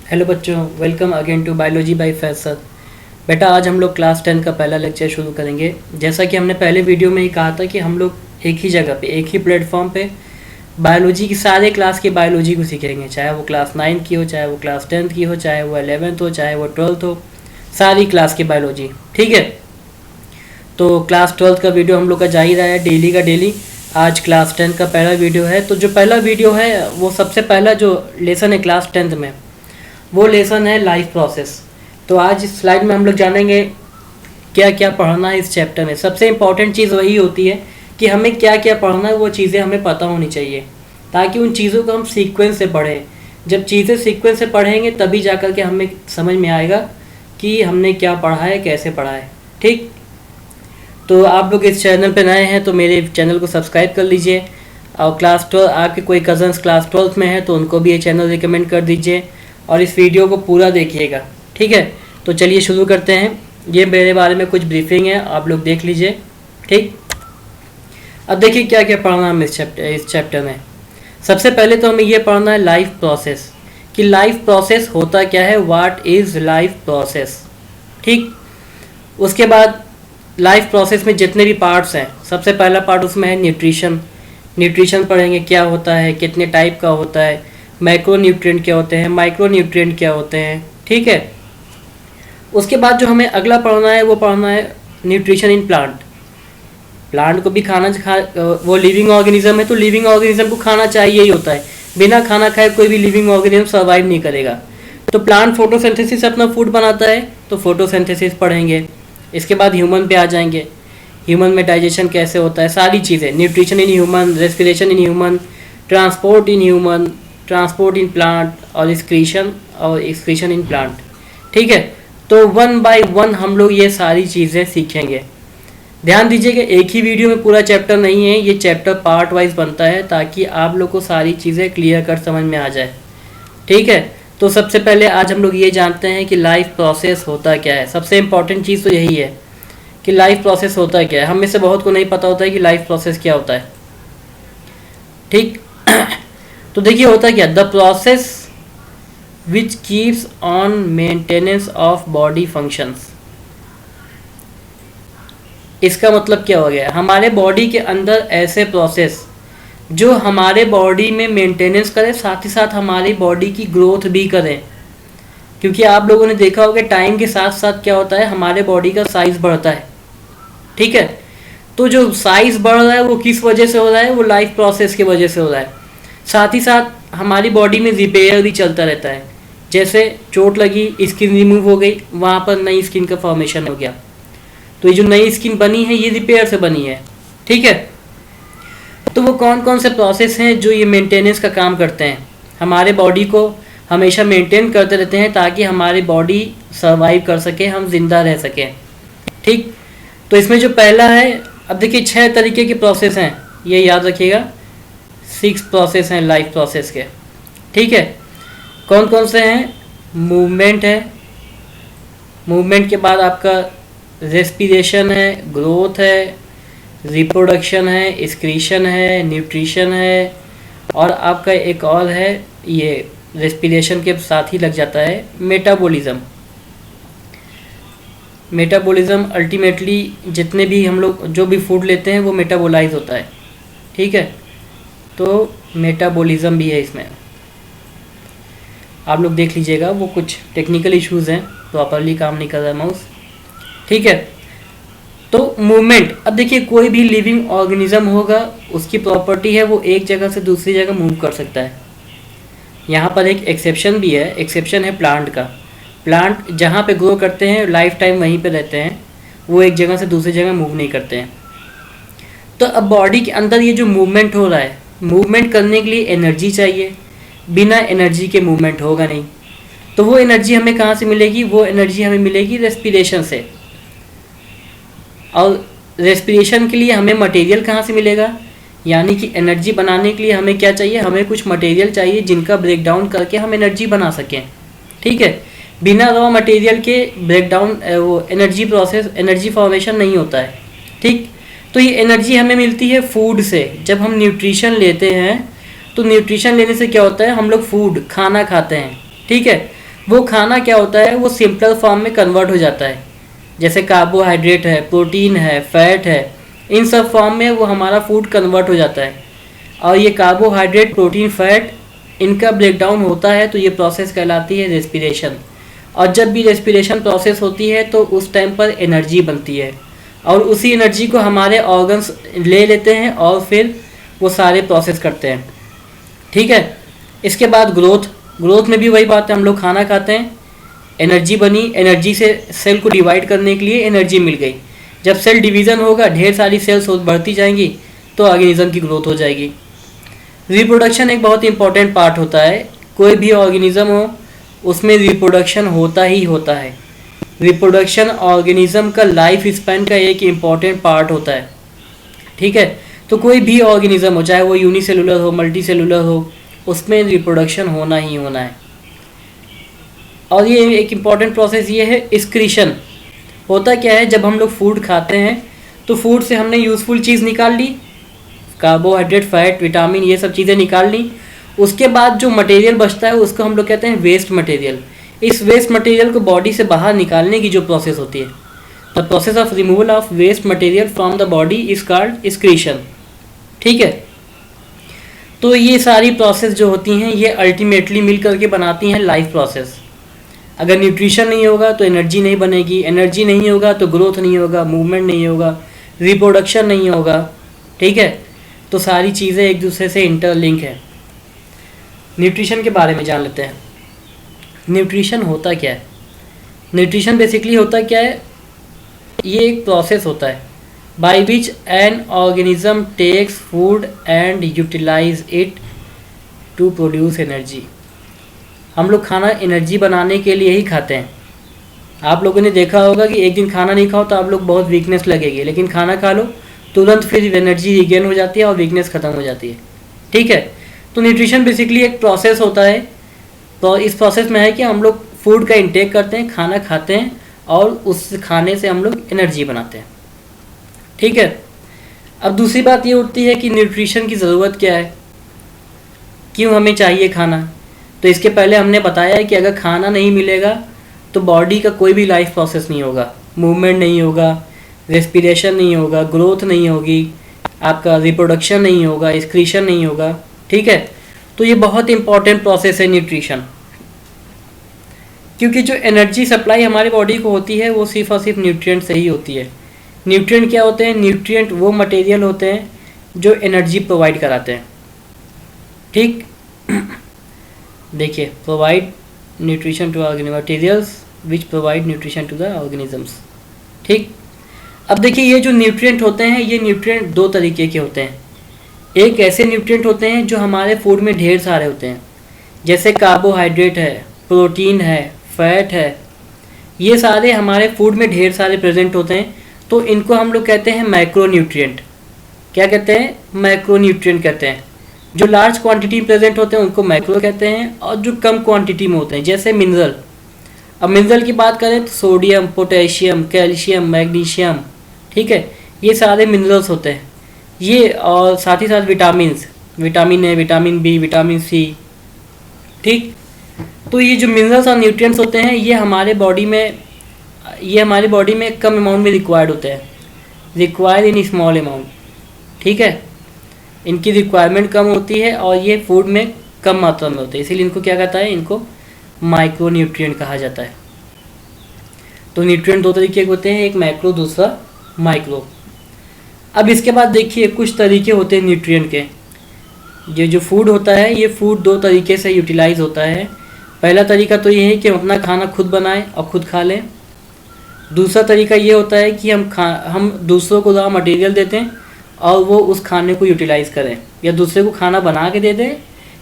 Hello बच्चों, welcome again to biology by Faisal. बेटा आज हम लोग क्लास 10 का पहला लेक्चर शुरू करेंगे। जैसा कि हमने पहले वीडियो में ही कहा था कि हम लोग एक ही जगह पे, एक ही प्लेटफॉर्म पे बायोलॉजी की सारे क्लास की बायोलॉजी को सीखेंगे, चाहे वो क्लास 9 की हो, चाहे वो क्लास 10 की हो, चाहे वो 11th हो, चाहे वो 12th हो, सारी क्लास की बायोलॉजी। ठीक है, तो क्लास 12th का वीडियो हम लोग का जा ही रहा है डेली का डेली। आज क्लास 10 का पहला वीडियो है, तो जो पहला वीडियो है वो सबसे पहला जो लेसन है क्लास 10th में, वो लेसन है लाइफ प्रोसेस। तो आज इस स्लाइड में हम लोग जानेंगे क्या क्या पढ़ना है इस चैप्टर में। सबसे इम्पॉर्टेंट चीज़ वही होती है कि हमें क्या क्या पढ़ना है, वो चीज़ें हमें पता होनी चाहिए ताकि उन चीज़ों को हम सीक्वेंस से पढ़ें। जब चीज़ें सीक्वेंस से पढ़ेंगे तभी जा कर के हमें समझ में आएगा कि हमने क्या पढ़ा है, कैसे पढ़ा है। ठीक, तो आप लोग इस चैनल पर नए हैं तो मेरे चैनल को सब्सक्राइब कर लीजिए, और क्लास 12 आपके कोई कज़न्स क्लास 12th में है तो उनको भी ये चैनल रिकमेंड कर दीजिए और इस वीडियो को पूरा देखिएगा। ठीक है, तो चलिए शुरू करते हैं। ये मेरे बारे में कुछ ब्रीफिंग है, आप लोग देख लीजिए। ठीक, अब देखिए क्या क्या पढ़ना है हमें इस चैप्टर में। सबसे पहले तो हमें ये पढ़ना है लाइफ प्रोसेस, कि लाइफ प्रोसेस होता क्या है, व्हाट इज़ लाइफ प्रोसेस। ठीक, उसके बाद लाइफ प्रोसेस में जितने भी पार्ट्स हैं, सबसे पहला पार्ट उसमें है न्यूट्रिशन। न्यूट्रिशन पढ़ेंगे क्या होता है, कितने टाइप का होता है, मैक्रो न्यूट्रिएंट क्या होते हैं, माइक्रो न्यूट्रिएंट क्या होते हैं। ठीक है, उसके बाद जो हमें अगला पढ़ना है वो पढ़ना है न्यूट्रिशन इन प्लांट। प्लांट को भी वो लिविंग ऑर्गेनिज्म है तो लिविंग ऑर्गेनिज्म को खाना चाहिए ही होता है। बिना खाना खाए कोई भी लिविंग ऑर्गेनिज्म सर्वाइव नहीं करेगा। तो प्लांट फोटोसिंथेसिस से अपना फूड बनाता है, तो फोटोसिंथेसिस पढ़ेंगे। इसके बाद ह्यूमन पे आ जाएंगे, ह्यूमन में डाइजेशन कैसे होता है, सारी चीज़ें, nutrition in human, respiration in human, transport in human, transport in plant और एक्सक्रीशन इन प्लांट। ठीक है, तो वन बाय वन हम लोग ये सारी चीज़ें सीखेंगे। ध्यान दीजिएगा, एक ही वीडियो में पूरा चैप्टर नहीं है, ये चैप्टर पार्ट वाइज बनता है ताकि आप लोग को सारी चीज़ें क्लियर कर समझ में आ जाए। ठीक है, तो सबसे पहले आज हम लोग ये जानते हैं कि लाइफ प्रोसेस होता क्या है। सबसे इम्पॉर्टेंट चीज़ तो यही है कि लाइफ प्रोसेस होता क्या है। हम में से बहुत को नहीं पता होता है कि लाइफ प्रोसेस क्या होता है। ठीक, तो देखिए होता क्या, the process which keeps on maintenance of body functions. इसका मतलब क्या हो गया, हमारे बॉडी के अंदर ऐसे प्रोसेस जो हमारे बॉडी में मेंटेनेंस करे, साथ ही साथ हमारी बॉडी की ग्रोथ भी करें। क्योंकि आप लोगों ने देखा होगा टाइम के साथ साथ क्या होता है, हमारे बॉडी का साइज बढ़ता है। ठीक है, तो जो साइज बढ़ रहा है वो किस वजह से हो रहा है, वो लाइफ प्रोसेस की वजह से हो रहा है। साथ ही साथ हमारी बॉडी में रिपेयर भी चलता रहता है। जैसे चोट लगी, स्किन रिमूव हो गई, वहाँ पर नई स्किन का फॉर्मेशन हो गया, तो ये जो नई स्किन बनी है ये रिपेयर से बनी है। ठीक है, तो वो कौन कौन से प्रोसेस हैं जो ये मेंटेनेंस का काम करते हैं, हमारे बॉडी को हमेशा मेंटेन करते रहते हैं ताकि हमारी बॉडी सर्वाइव कर सके, हम जिंदा रह सकें। ठीक, तो इसमें जो पहला है, अब देखिए 6 तरीके के प्रोसेस हैं, ये याद रखिएगा। 6 प्रोसेस हैं लाइफ प्रोसेस के। ठीक है, कौन कौन से हैं, मूवमेंट है, मूवमेंट के बाद आपका रेस्पिरेशन है, ग्रोथ है, रिप्रोडक्शन है, एक्सक्रीशन है, न्यूट्रिशन है, और आपका एक और है, ये रेस्पिरेशन के साथ ही लग जाता है, मेटाबॉलिज्म। मेटाबॉलिज्म अल्टीमेटली जितने भी हम लोग जो भी फूड लेते हैं वो मेटाबोलाइज होता है। ठीक है, तो मेटाबॉलिज्म भी है इसमें, आप लोग देख लीजिएगा, वो कुछ टेक्निकल इश्यूज़ हैं, प्रॉपरली काम नहीं कर रहा है माउस। ठीक है, तो मूवमेंट, अब देखिए कोई भी लिविंग ऑर्गेनिज्म होगा, उसकी प्रॉपर्टी है वो एक जगह से दूसरी जगह मूव कर सकता है। यहाँ पर एक एक्सेप्शन भी है, एक्सेप्शन है प्लांट का। प्लांट जहाँ पे ग्रो करते हैं लाइफ टाइम वहीं पे रहते हैं, वो एक जगह से दूसरी जगह मूव नहीं करते हैं। तो अब बॉडी के अंदर ये जो मूवमेंट हो रहा है, मूवमेंट करने के लिए एनर्जी चाहिए, बिना एनर्जी के मूवमेंट होगा नहीं। तो वो एनर्जी हमें कहाँ से मिलेगी, वो एनर्जी हमें मिलेगी रेस्पिरेशन से। और रेस्पिरेशन के लिए हमें मटेरियल कहाँ से मिलेगा, यानी कि एनर्जी बनाने के लिए हमें क्या चाहिए, हमें कुछ मटेरियल चाहिए जिनका ब्रेकडाउन करके हम एनर्जी बना सकें। ठीक है, बिना रॉ मटेरियल के ब्रेकडाउन वो एनर्जी फॉर्मेशन नहीं होता है। ठीक, तो ये एनर्जी हमें मिलती है फूड से। जब हम न्यूट्रिशन लेते हैं तो न्यूट्रिशन लेने से क्या होता है, हम लोग फूड खाना खाते हैं। ठीक है, वो खाना क्या होता है, वो सिंपल फॉर्म में कन्वर्ट हो जाता है। जैसे कार्बोहाइड्रेट है, प्रोटीन है, फैट है, इन सब फॉर्म में वो हमारा फूड कन्वर्ट हो जाता है। और ये कार्बोहाइड्रेट, प्रोटीन, फैट, इनका ब्रेकडाउन होता है तो ये प्रोसेस कहलाती है रेस्पिरेशन। और जब भी रेस्पिरेशन प्रोसेस होती है तो उस टाइम पर एनर्जी बनती है, और उसी एनर्जी को हमारे ऑर्गन्स ले लेते हैं और फिर वो सारे प्रोसेस करते हैं। ठीक है। इसके बाद ग्रोथ में भी वही बात है, हम लोग खाना खाते हैं, एनर्जी बनी, एनर्जी से सेल को डिवाइड करने के लिए एनर्जी मिल गई। जब सेल डिवीज़न होगा, ढेर सारी सेल्स बढ़ती जाएंगी तो ऑर्गेनिज्म की ग्रोथ हो जाएगी। रिप्रोडक्शन एक बहुत इंपॉर्टेंट पार्ट होता है। कोई भी ऑर्गेनिज्म हो उसमें रिप्रोडक्शन होता ही होता है। रिप्रोडक्शन ऑर्गेनिज्म का लाइफ स्पैन का एक इम्पॉर्टेंट पार्ट होता है। ठीक है। तो कोई भी ऑर्गेनिज्म हो, चाहे वो यूनिसेलुलर हो, मल्टी सेलुलर हो, उसमें रिप्रोडक्शन होना ही होना है। और ये एक इम्पॉर्टेंट प्रोसेस ये है एक्सक्रीशन। होता क्या है, जब हम लोग फूड खाते हैं तो फूड से हमने यूज़फुल चीज़ निकाल ली, कार्बोहाइड्रेट, फैट, विटामिन, ये सब चीज़ें निकाल ली। उसके बाद जो मटेरियल बचता है उसको हम लोग कहते हैं वेस्ट मटेरियल। इस वेस्ट मटेरियल को बॉडी से बाहर निकालने की जो प्रोसेस होती है, the process of removal of waste material from the body is called excretion. ठीक है। तो ये सारी प्रोसेस जो होती हैं ये अल्टीमेटली मिल करके बनाती हैं लाइफ प्रोसेस। अगर न्यूट्रिशन नहीं होगा तो एनर्जी नहीं बनेगी, एनर्जी नहीं होगा तो ग्रोथ नहीं होगा, मूवमेंट नहीं होगा, रिप्रोडक्शन नहीं होगा। ठीक है। तो सारी चीज़ें एक दूसरे से इंटरलिंक है। न्यूट्रिशन के बारे में जान लेते हैं। न्यूट्रिशन होता क्या है? न्यूट्रिशन बेसिकली होता क्या है, ये एक प्रोसेस होता है by which an organism takes food and utilize it to produce energy. हम लोग खाना एनर्जी बनाने के लिए ही खाते हैं। आप लोगों ने देखा होगा कि एक दिन खाना नहीं खाओ तो आप लोग बहुत वीकनेस लगेगी, लेकिन खाना खा लो तुरंत फिर एनर्जी रिगेन हो जाती है और वीकनेस ख़त्म हो जाती है। ठीक है। तो न्यूट्रिशन बेसिकली एक प्रोसेस होता है। तो इस प्रोसेस में है कि हम लोग फूड का इंटेक करते हैं, खाना खाते हैं और उस खाने से हम लोग एनर्जी बनाते हैं। ठीक है। अब दूसरी बात ये उठती है कि न्यूट्रिशन की ज़रूरत क्या है, क्यों हमें चाहिए खाना। तो इसके पहले हमने बताया है कि अगर खाना नहीं मिलेगा तो बॉडी का कोई भी लाइफ प्रोसेस नहीं होगा, मूवमेंट नहीं होगा, रेस्पिरेशन नहीं होगा, ग्रोथ नहीं होगी, आपका रिप्रोडक्शन नहीं होगा, एक्सक्रीशन नहीं होगा। ठीक है। तो ये बहुत इंपॉर्टेंट प्रोसेस है न्यूट्रिशन, क्योंकि जो एनर्जी सप्लाई हमारी बॉडी को होती है वो सिर्फ और सिर्फ न्यूट्रिएंट से ही होती है। न्यूट्रिएंट क्या होते हैं? न्यूट्रिएंट वो मटेरियल होते हैं जो एनर्जी प्रोवाइड कराते हैं। ठीक। देखिए, provide nutrition to organism, materials which provide nutrition to the organisms. ठीक। अब देखिए, ये जो न्यूट्रिएंट होते हैं ये न्यूट्रिएंट दो तरीके के होते हैं। एक ऐसे न्यूट्रिएंट होते हैं जो हमारे फूड में ढेर सारे होते हैं, जैसे कार्बोहाइड्रेट है, प्रोटीन है, फैट है, ये सारे हमारे फूड में ढेर सारे प्रेजेंट होते हैं। तो इनको हम लोग कहते हैं मैक्रो न्यूट्रिएंट। क्या कहते हैं? मैक्रो न्यूट्रिएंट कहते हैं। जो लार्ज क्वांटिटी प्रेजेंट होते हैं उनको मैक्रो कहते हैं, और जो कम क्वांटिटी में होते हैं जैसे मिनरल। अब मिनरल की बात करें तो सोडियम, पोटेशियम, कैल्शियम, मैग्नीशियम, ठीक है, ये सारे मिनरल्स होते हैं ये। और साथ ही साथ vitamins, vitamin A, vitamin B, vitamin C. ठीक। तो ये जो मिनरल्स और न्यूट्रिएंट्स होते हैं ये हमारे बॉडी में कम अमाउंट में रिक्वायर्ड होते हैं, रिक्वायर्ड इन स्मॉल अमाउंट। ठीक है। इनकी रिक्वायरमेंट कम होती है और ये फूड में कम मात्रा में होते हैं, इसीलिए इनको क्या कहता है? इनको माइक्रो न्यूट्रिएंट कहा जाता है। तो न्यूट्रिएंट दो तरीके के होते हैं, एक मैक्रो, दूसरा माइक्रो। अब इसके बाद देखिए कुछ तरीके होते हैं न्यूट्रिएंट के। ये जो फूड होता है ये फूड दो तरीके से यूटिलाइज होता है। पहला तरीका तो ये है कि हम अपना खाना खुद बनाएं और खुद खा लें। दूसरा तरीका ये होता है कि हम दूसरों को रॉ मटेरियल देते हैं और वो उस खाने को यूटिलाइज़ करें, या दूसरे को खाना बना के दे दें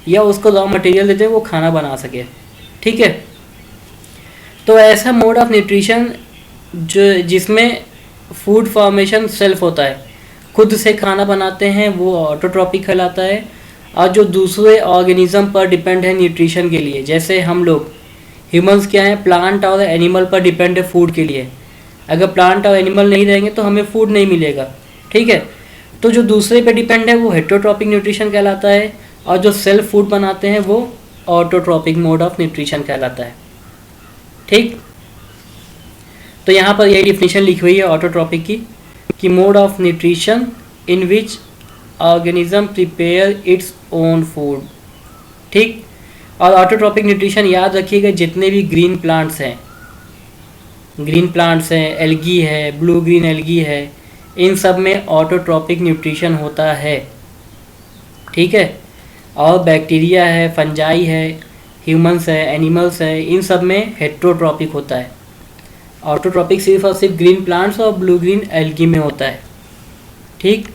या उसको रॉ मटेरियल देते हैं वो खाना बना सके। ठीक है। तो ऐसा मोड ऑफ न्यूट्रिशन जिसमें फूड फॉर्मेशन सेल्फ होता है, खुद से खाना बनाते हैं, वो ऑटोट्रॉपिक कहलाता है। और जो दूसरे ऑर्गेनिज्म पर डिपेंड है न्यूट्रिशन के लिए, जैसे हम लोग ह्यूमंस क्या हैं, प्लांट और एनिमल पर डिपेंड है फूड के लिए। अगर प्लांट और एनिमल नहीं रहेंगे तो हमें फूड नहीं मिलेगा। ठीक है। तो जो दूसरे पे डिपेंड है वो हेटरोट्रॉपिक न्यूट्रिशन कहलाता है, और जो सेल्फ फूड बनाते हैं वो ऑटोट्रॉपिक मोड ऑफ न्यूट्रिशन कहलाता है। ठीक, तो यहाँ पर यही डिफिनेशन लिखी हुई है ऑटोट्रॉपिक की, कि mode of nutrition in which organism prepare its own food. ठीक, और ऑटोट्रॉपिक न्यूट्रिशन याद रखिएगा, जितने भी ग्रीन प्लांट्स हैं, एल्गी है, ब्लू ग्रीन एल्गी है, इन सब में ऑटोट्रॉपिक न्यूट्रिशन होता है। ठीक है, और बैक्टीरिया है, फंजाई है, ह्यूमंस है, एनिमल्स है, इन सब में हेट्रोट्रॉपिक होता है। ऑटोट्रॉपिक सिर्फ और सिर्फ ग्रीन प्लांट्स और ब्लू ग्रीन एल्गी में होता है। ठीक,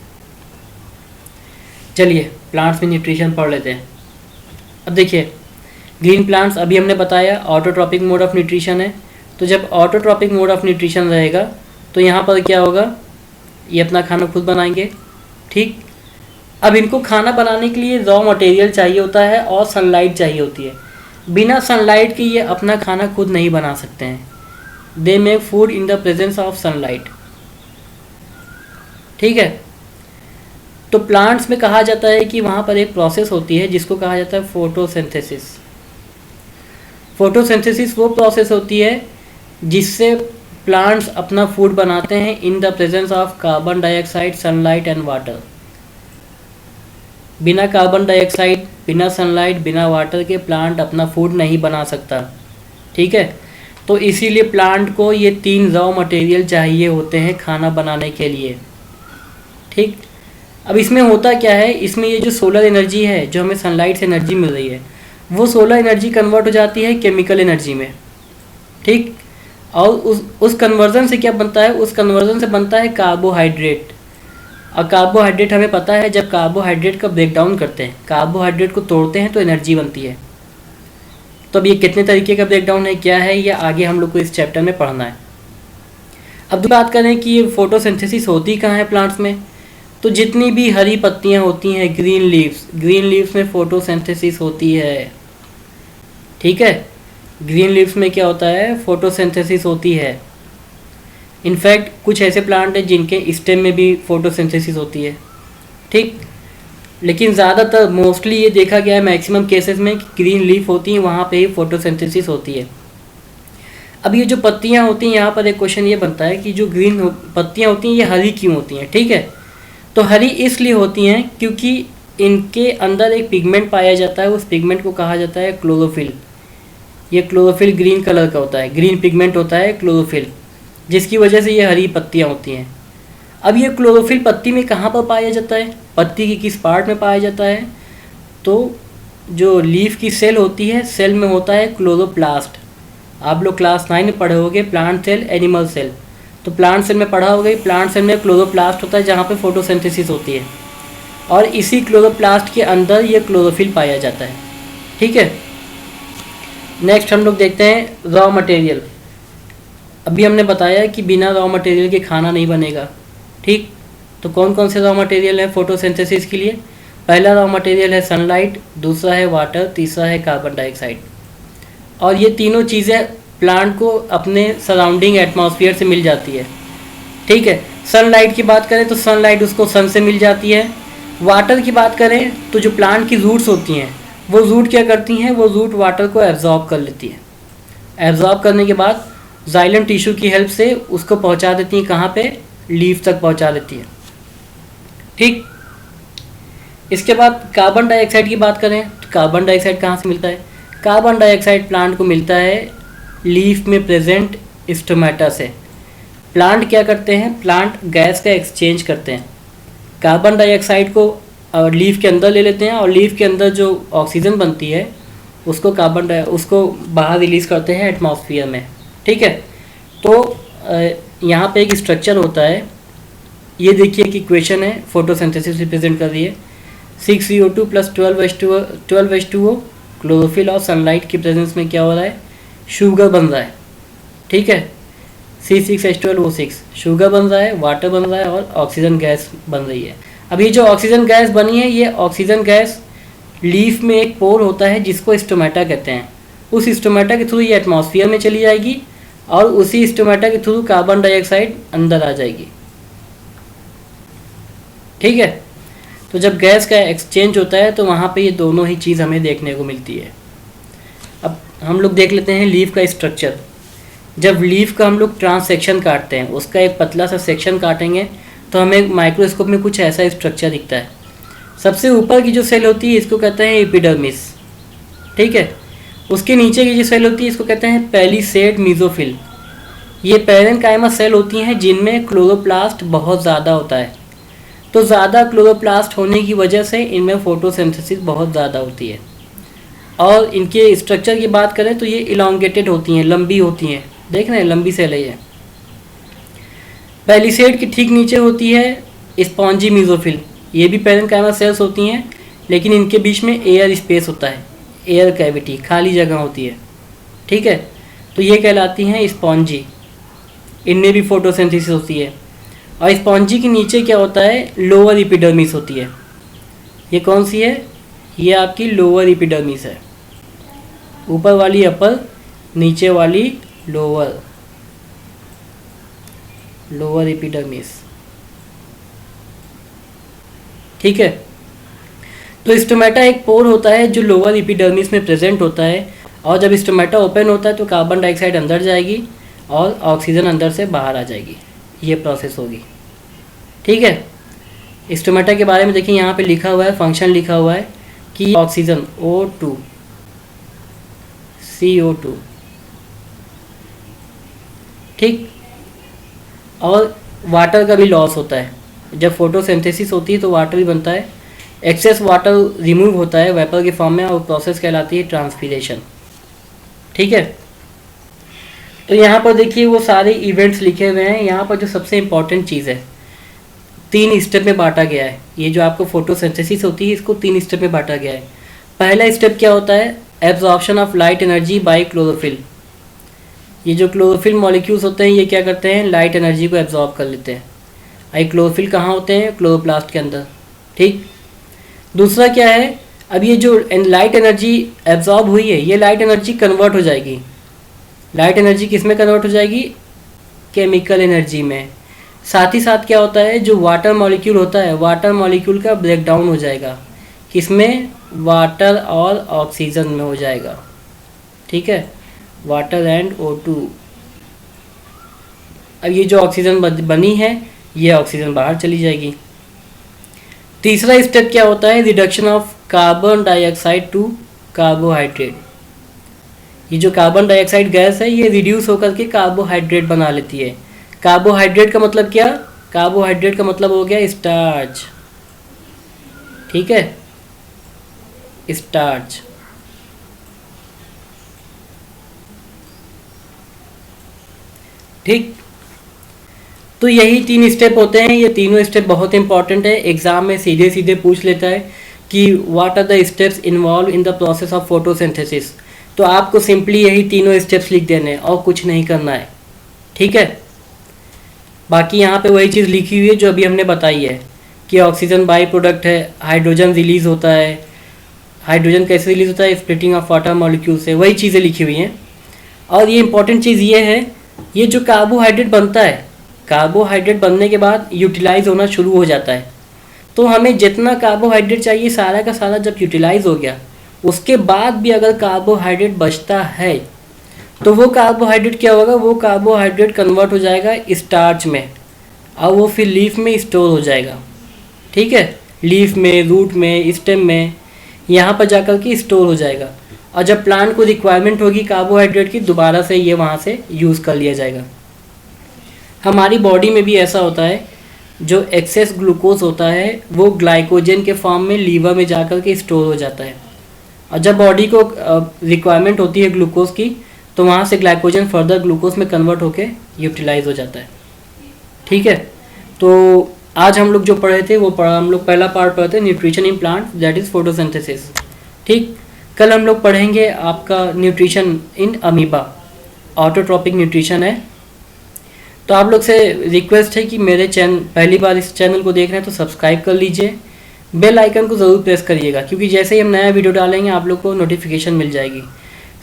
चलिए प्लांट्स में न्यूट्रिशन पढ़ लेते हैं। अब देखिए, ग्रीन प्लांट्स अभी हमने बताया ऑटोट्रॉपिक मोड ऑफ न्यूट्रिशन है। तो जब ऑटोट्रॉपिक मोड ऑफ न्यूट्रिशन रहेगा तो यहाँ पर क्या होगा, ये अपना खाना खुद बनाएंगे। ठीक, अब इनको खाना बनाने के लिए रॉ मटेरियल चाहिए होता है और सनलाइट चाहिए होती है। बिना सनलाइट के ये अपना खाना खुद नहीं बना सकते हैं। They make food in the presence of sunlight. ठीक है, तो प्लांट्स में कहा जाता है कि वहाँ पर एक प्रोसेस होती है जिसको कहा जाता है फोटोसिंथेसिस। फोटोसिंथेसिस वो प्रोसेस होती है जिससे प्लांट्स अपना फूड बनाते हैं in the presence of carbon dioxide, sunlight and water. बिना कार्बन डाइऑक्साइड, बिना सनलाइट, बिना वाटर के प्लांट अपना फूड नहीं बना सकता। ठीक है, तो इसीलिए प्लांट को ये 3 रॉ मटेरियल चाहिए होते हैं खाना बनाने के लिए। ठीक, अब इसमें होता क्या है, इसमें ये जो सोलर एनर्जी है, जो हमें सनलाइट से एनर्जी मिल रही है, वो सोलर एनर्जी कन्वर्ट हो जाती है केमिकल एनर्जी में। ठीक, और उस कन्वर्जन से क्या बनता है, उस कन्वर्जन से बनता है कार्बोहाइड्रेट। और कार्बोहाइड्रेट हमें पता है, जब कार्बोहाइड्रेट का ब्रेकडाउन करते हैं, कार्बोहाइड्रेट को तोड़ते हैं तो एनर्जी बनती है। तो अब ये कितने तरीके का ब्रेकडाउन है, क्या है, ये आगे हम लोग को इस चैप्टर में पढ़ना है। अब बात करें कि ये फोटोसिंथेसिस होती कहाँ है प्लांट्स में, तो जितनी भी हरी पत्तियाँ होती हैं, ग्रीन लीव्स में फोटोसिंथेसिस होती है। ठीक है, ग्रीन लीव्स में क्या होता है, फोटोसिंथेसिस होती है। इनफैक्ट कुछ ऐसे प्लांट हैं जिनके स्टेम में भी फोटोसिंथेसिस होती है। ठीक, लेकिन ज़्यादातर मोस्टली ये देखा गया है मैक्सिमम केसेस में कि ग्रीन लीफ होती हैं, वहाँ पे ही फोटोसिंथेसिस होती है। अब ये जो पत्तियाँ होती हैं, यहाँ पर एक क्वेश्चन ये बनता है कि जो ग्रीन पत्तियाँ होती हैं ये हरी क्यों होती हैं। ठीक है, तो हरी इसलिए होती हैं क्योंकि इनके अंदर एक पिगमेंट पाया जाता है, उस पिगमेंट को कहा जाता है क्लोरोफिल। ये क्लोरोफिल ग्रीन कलर का होता है, ग्रीन पिगमेंट होता है क्लोरोफिल, जिसकी वजह से ये हरी पत्तियाँ होती हैं। अब ये क्लोरोफिल पत्ती में कहाँ पर पाया जाता है, पत्ती की किस पार्ट में पाया जाता है, तो जो लीफ की सेल होती है, सेल में होता है क्लोरोप्लास्ट। आप लोग क्लास 9 में पढ़े होगे प्लांट सेल, एनिमल सेल, तो प्लांट सेल में पढ़ा होगा, प्लांट सेल में क्लोरोप्लास्ट होता है जहाँ पे फोटोसिंथेसिस होती है, और इसी क्लोरोप्लास्ट के अंदर ये क्लोरोफिल पाया जाता है। ठीक है, नेक्स्ट हम लोग देखते हैं रॉ मटेरियल। अभी हमने बताया कि बिना रॉ मटेरियल के खाना नहीं बनेगा। ठीक, तो कौन कौन से रॉ मटेरियल है फोटोसिंथेसिस के लिए, पहला रॉ मटेरियल है सनलाइट, दूसरा है वाटर, तीसरा है कार्बन डाइऑक्साइड। और ये तीनों चीज़ें प्लांट को अपने सराउंडिंग एटमॉस्फेयर से मिल जाती है। ठीक है, सनलाइट की बात करें तो सनलाइट उसको सन से मिल जाती है। वाटर की बात करें तो जो प्लांट की रूट्स होती हैं, वो रूट क्या करती हैं, वो रूट वाटर को एब्जॉर्ब कर लेती है। एब्जॉर्ब करने के बाद जाइलम टिश्यू की हेल्प से उसको पहुंचा देती हैं, कहाँ पे, लीफ तक पहुंचा देती है। ठीक, इसके बाद कार्बन डाइऑक्साइड की बात करें तो कार्बन डाइऑक्साइड कहाँ से मिलता है, कार्बन डाइऑक्साइड प्लांट को मिलता है लीफ में प्रेजेंट स्टोमेटा से। प्लांट क्या करते हैं, प्लांट गैस का एक्सचेंज करते हैं, कार्बन डाइऑक्साइड को लीफ के अंदर ले लेते हैं, और लीफ के अंदर जो ऑक्सीजन बनती है उसको उसको बाहर रिलीज़ करते हैं एटमॉस्फेयर में। ठीक है, तो यहाँ पे एक स्ट्रक्चर होता है, ये देखिए कि इक्वेशन है, फोटोसिंथेसिस रिप्रेजेंट कर रही है 6CO2 + 12H2O। क्लोरोफिल और सनलाइट की प्रेजेंस में क्या हो रहा है, शुगर बन रहा है। ठीक है, C6H12O6 शुगर बन रहा है, वाटर बन रहा है, और ऑक्सीजन गैस बन रही है। अब ये जो ऑक्सीजन गैस बनी है, ये ऑक्सीजन गैस लीफ में एक पोर होता है जिसको स्टोमेटा कहते हैं, उस स्टोमेटा के थ्रू ये एटमॉस्फेयर में चली जाएगी, और उसी स्टोमेटा के थ्रू कार्बन डाइऑक्साइड अंदर आ जाएगी। ठीक है, तो जब गैस का एक्सचेंज होता है तो वहाँ पे ये दोनों ही चीज़ हमें देखने को मिलती है। अब हम लोग देख लेते हैं लीफ का स्ट्रक्चर। जब लीफ का हम लोग ट्रांस सेक्शन काटते हैं, उसका एक पतला सा सेक्शन काटेंगे तो हमें माइक्रोस्कोप में कुछ ऐसा स्ट्रक्चर दिखता है। सबसे ऊपर की जो सेल होती है इसको कहते हैं एपिडर्मिस, ठीक है। उसके नीचे की जो सेल होती है इसको कहते हैं पैलिसेड मीजोफिल। ये पैरेन्काइमा सेल होती हैं जिनमें क्लोरोप्लास्ट बहुत ज़्यादा होता है। तो ज़्यादा क्लोरोप्लास्ट होने की वजह से इनमें फोटोसिंथेसिस बहुत ज़्यादा होती है। और इनके स्ट्रक्चर की बात करें तो ये इलोंगेटेड होती हैं, लंबी होती हैं। देख रहे हैं, लंबी सेल है ये। पैलिसेड के ठीक नीचे होती है स्पॉन्जी मीजोफिल। ये भी पैरेन्काइमा सेल्स होती हैं, लेकिन इनके बीच में एयर स्पेस होता है, एयर कैविटी, खाली जगह होती है, ठीक है। तो ये कहलाती हैं स्पॉन्जी। इनमें भी फोटोसिंथेसिस होती है। और स्पॉन्जी के नीचे क्या होता है, लोअर एपिडर्मिस होती है। ये कौन सी है, ये आपकी लोअर एपिडर्मिस है। ऊपर वाली अपर, नीचे वाली लोअर, लोअर एपिडर्मिस, ठीक है। तो स्टोमेटा एक पोर होता है जो लोअर एपिडर्मिस में प्रेजेंट होता है, और जब स्टोमेटा ओपन होता है तो कार्बन डाइऑक्साइड अंदर जाएगी और ऑक्सीजन अंदर से बाहर आ जाएगी। ये प्रोसेस होगी, ठीक है। स्टोमेटा के बारे में देखिए, यहाँ पे लिखा हुआ है, फंक्शन लिखा हुआ है कि ऑक्सीजन O2 CO2, ठीक। और वाटर का भी लॉस होता है। जब फोटोसिंथेसिस होती है तो वाटर भी बनता है, एक्सेस वाटर रिमूव होता है वेपर के फॉर्म में, और प्रोसेस कहलाती है ट्रांसपीरेशन, ठीक है। तो यहाँ पर देखिए वो सारे इवेंट्स लिखे हुए हैं। यहाँ पर जो सबसे इम्पॉर्टेंट चीज़ है, 3 स्टेप में बांटा गया है। ये जो आपको फोटोसिंथेसिस होती है इसको 3 स्टेप में बांटा गया है। पहला स्टेप क्या होता है, absorption of light energy by chlorophyll. ये जो क्लोरोफिल मॉलिक्यूल्स होते हैं ये क्या करते हैं, लाइट एनर्जी को एब्जॉर्ब कर लेते हैं। आई क्लोरोफिल कहाँ होते हैं, क्लोरोप्लास्ट के अंदर, ठीक। दूसरा क्या है, अब ये जो लाइट एनर्जी एब्जॉर्ब हुई है, ये लाइट एनर्जी कन्वर्ट हो जाएगी। लाइट एनर्जी किस में कन्वर्ट हो जाएगी, केमिकल एनर्जी में। साथ ही साथ क्या होता है, जो वाटर मॉलिक्यूल होता है, वाटर मॉलिक्यूल का ब्रेक डाउन हो जाएगा, किसमें, वाटर और ऑक्सीजन में हो जाएगा, ठीक है, वाटर एंड O2। अब ये जो ऑक्सीजन बनी है ये ऑक्सीजन बाहर चली जाएगी। तीसरा स्टेप क्या होता है, reduction of carbon dioxide to carbohydrate. ये जो कार्बन डाइऑक्साइड गैस है ये रिड्यूस होकर के कार्बोहाइड्रेट बना लेती है। कार्बोहाइड्रेट का मतलब क्या, कार्बोहाइड्रेट का मतलब हो गया स्टार्च, ठीक है, स्टार्च। ठीक, तो यही 3 स्टेप होते हैं। ये तीनों स्टेप बहुत इंपॉर्टेंट है, एग्जाम में सीधे सीधे पूछ लेता है कि what are the steps involve in the process of photosynthesis. तो आपको सिंपली यही तीनों स्टेप्स लिख देने हैं और कुछ नहीं करना है, ठीक है। बाकी यहाँ पे वही चीज़ लिखी हुई है जो अभी हमने बताई है कि ऑक्सीजन बाई प्रोडक्ट है, हाइड्रोजन रिलीज होता है। हाइड्रोजन कैसे रिलीज होता है, स्प्लिटिंग ऑफ वाटर मॉलिक्यूल से, वही चीज़ें लिखी हुई हैं। और ये इंपॉर्टेंट चीज़ ये है, ये जो कार्बोहाइड्रेट बनता है, कार्बोहाइड्रेट बनने के बाद यूटिलाइज होना शुरू हो जाता है। तो हमें जितना कार्बोहाइड्रेट चाहिए सारा का सारा जब यूटिलाइज हो गया, उसके बाद भी अगर कार्बोहाइड्रेट बचता है तो वो कार्बोहाइड्रेट क्या होगा, वो कार्बोहाइड्रेट कन्वर्ट हो जाएगा स्टार्च में, और वो फिर लीफ में स्टोर हो जाएगा, ठीक है। लीफ में, रूट में, स्टेम में, यहाँ पर जाकर के स्टोर हो जाएगा। और जब प्लांट को रिक्वायरमेंट होगी कार्बोहाइड्रेट की, दोबारा से ये वहाँ से यूज़ कर लिया जाएगा। हमारी बॉडी में भी ऐसा होता है, जो एक्सेस ग्लूकोज होता है वो ग्लाइकोजन के फॉर्म में लीवर में जाकर के स्टोर हो जाता है। और जब बॉडी को रिक्वायरमेंट होती है ग्लूकोज की, तो वहाँ से ग्लाइकोजन फर्दर ग्लूकोज में कन्वर्ट होके यूटिलाइज हो जाता है, ठीक है। तो आज हम लोग जो पढ़े थे वो हम लोग पहला पार्ट पढ़े थे nutrition in plant, that is photosynthesis, ठीक। कल हम लोग पढ़ेंगे आपका nutrition in amoeba, autotrophic nutrition है। तो आप लोग से रिक्वेस्ट है कि मेरे पहली बार इस चैनल को देख रहे हैं तो सब्सक्राइब कर लीजिए, बेल आइकन को ज़रूर प्रेस करिएगा, क्योंकि जैसे ही हम नया वीडियो डालेंगे आप लोग को नोटिफिकेशन मिल जाएगी।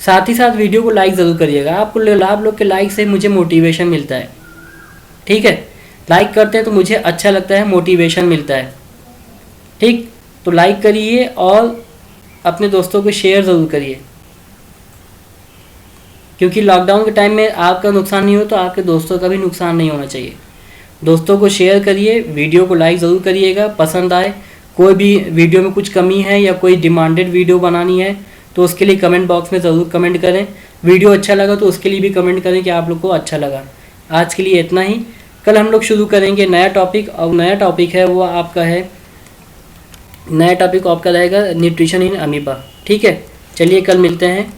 साथ ही साथ वीडियो को लाइक ज़रूर करिएगा, आप लोग के लाइक से मुझे मोटिवेशन मिलता है, ठीक है। लाइक करते हैं तो मुझे अच्छा लगता है, मोटिवेशन मिलता है, ठीक। तो लाइक करिए और अपने दोस्तों को शेयर ज़रूर करिए। क्योंकि लॉकडाउन के टाइम में आपका नुकसान नहीं हो तो आपके दोस्तों का भी नुकसान नहीं होना चाहिए। दोस्तों को शेयर करिए, वीडियो को लाइक ज़रूर करिएगा। पसंद आए, कोई भी वीडियो में कुछ कमी है या कोई डिमांडेड वीडियो बनानी है तो उसके लिए कमेंट बॉक्स में ज़रूर कमेंट करें। वीडियो अच्छा लगा तो उसके लिए भी कमेंट करें कि आप लोग को अच्छा लगा। आज के लिए इतना ही। कल हम लोग शुरू करेंगे नया टॉपिक, और नया टॉपिक है वो आपका है, नया टॉपिक आपका रहेगा न्यूट्रिशन इन अमीबा। ठीक है, चलिए कल मिलते हैं।